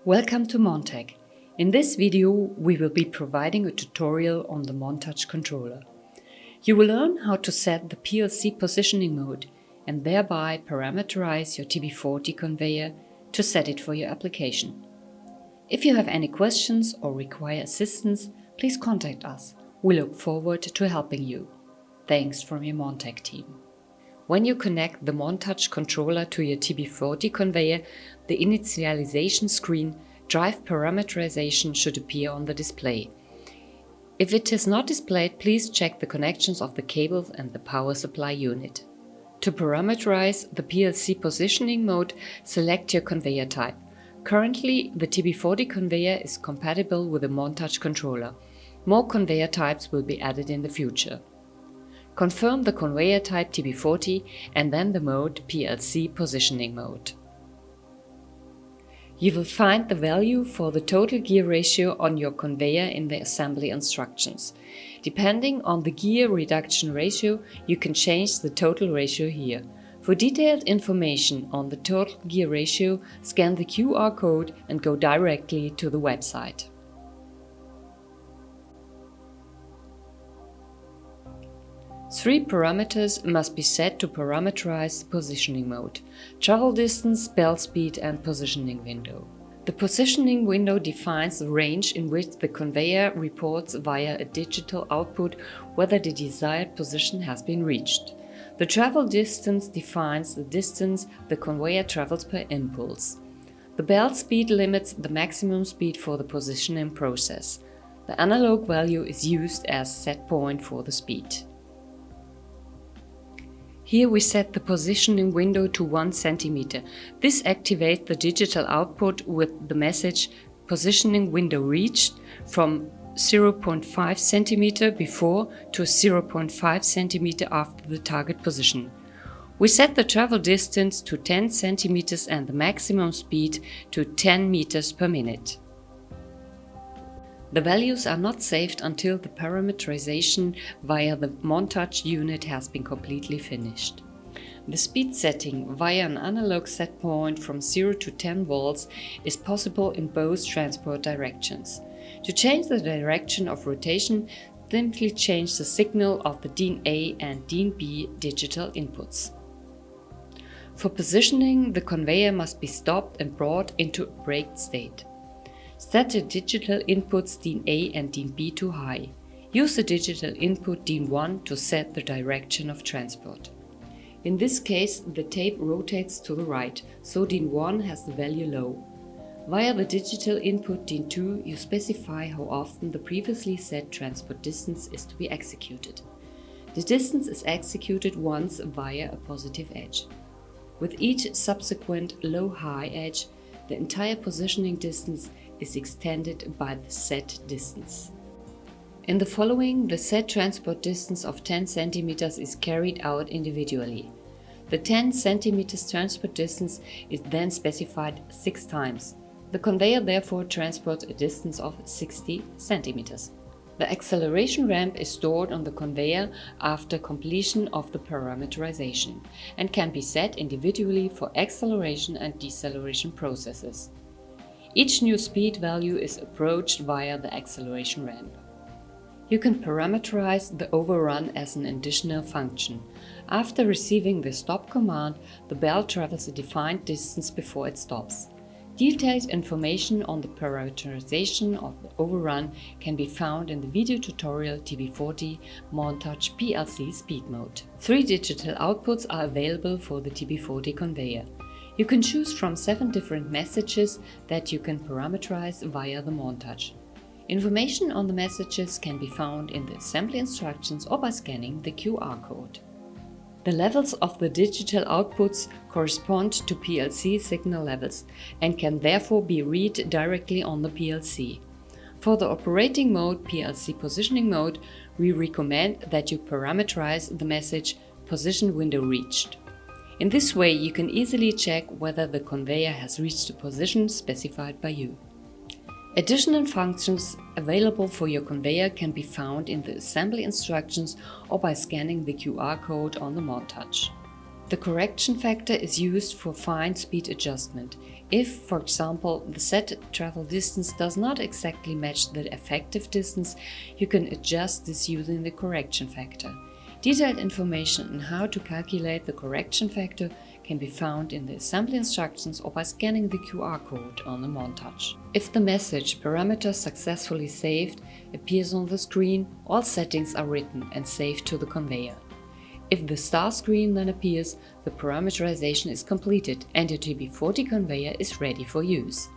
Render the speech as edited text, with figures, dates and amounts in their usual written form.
Welcome to Montech. In this video, we will be providing a tutorial on the MonTouch controller. You will learn how to set the PLC positioning mode and thereby parameterize your TB40 conveyor to set it for your application. If you have any questions or require assistance, please contact us. We look forward to helping you. Thanks from your Montech team. When you connect the MonTouch controller to your TB40 conveyor, the initialization screen Drive Parameterization should appear on the display. If it is not displayed, please check the connections of the cables and the power supply unit. To parameterize the PLC positioning mode, select your conveyor type. Currently, the TB40 conveyor is compatible with the MonTouch controller. More conveyor types will be added in the future. Confirm the conveyor type TB40 and then the mode PLC positioning mode. You will find the value for the total gear ratio on your conveyor in the assembly instructions. Depending on the gear reduction ratio, you can change the total ratio here. For detailed information on the total gear ratio, scan the QR code and go directly to the website. Three parameters must be set to parameterize the positioning mode: travel distance, bell speed and positioning window. The positioning window defines the range in which the conveyor reports via a digital output whether the desired position has been reached. The travel distance defines the distance the conveyor travels per impulse. The bell speed limits the maximum speed for the positioning process. The analog value is used as set point for the speed. Here we set the positioning window to 1 cm. This activates the digital output with the message "Positioning window reached" from 0.5 cm before to 0.5 cm after the target position. We set the travel distance to 10 cm and the maximum speed to 10 meters per minute. The values are not saved until the parameterization via the MonTouch unit has been completely finished. The speed setting via an analog set point from 0 to 10 volts is possible in both transport directions. To change the direction of rotation, simply change the signal of the DIN A and DIN B digital inputs. For positioning, the conveyor must be stopped and brought into a braked state. Set the digital inputs DIN A and DIN B to high. Use the digital input DIN 1 to set the direction of transport. In this case, the tape rotates to the right, so DIN 1 has the value low. Via the digital input DIN 2, you specify how often the previously set transport distance is to be executed. The distance is executed once via a positive edge. With each subsequent low-high edge, the entire positioning distance is extended by the set distance. In the following, the set transport distance of 10 cm is carried out individually. The 10 cm transport distance is then specified 6 times. The conveyor therefore transports a distance of 60 cm. The acceleration ramp is stored on the conveyor after completion of the parameterization and can be set individually for acceleration and deceleration processes. Each new speed value is approached via the acceleration ramp. You can parameterize the overrun as an additional function. After receiving the stop command, the bell travels a defined distance before it stops. Detailed information on the parameterization of the overrun can be found in the video tutorial TB40 MonTouch PLC Speed Mode. 3 digital outputs are available for the TB40 conveyor. You can choose from 7 different messages that you can parameterize via the MonTouch. Information on the messages can be found in the assembly instructions or by scanning the QR code. The levels of the digital outputs correspond to PLC signal levels and can therefore be read directly on the PLC. For the operating mode PLC positioning mode, we recommend that you parameterize the message "Position window reached." In this way, you can easily check whether the conveyor has reached the position specified by you. Additional functions available for your conveyor can be found in the assembly instructions or by scanning the QR code on the MonTouch. The correction factor is used for fine speed adjustment. If, for example, the set travel distance does not exactly match the effective distance, you can adjust this using the correction factor. Detailed information on how to calculate the correction factor can be found in the assembly instructions or by scanning the QR code on the MonTouch. If the message "parameter successfully saved" appears on the screen, all settings are written and saved to the conveyor. If the star screen then appears, the parameterization is completed and your TB40 conveyor is ready for use.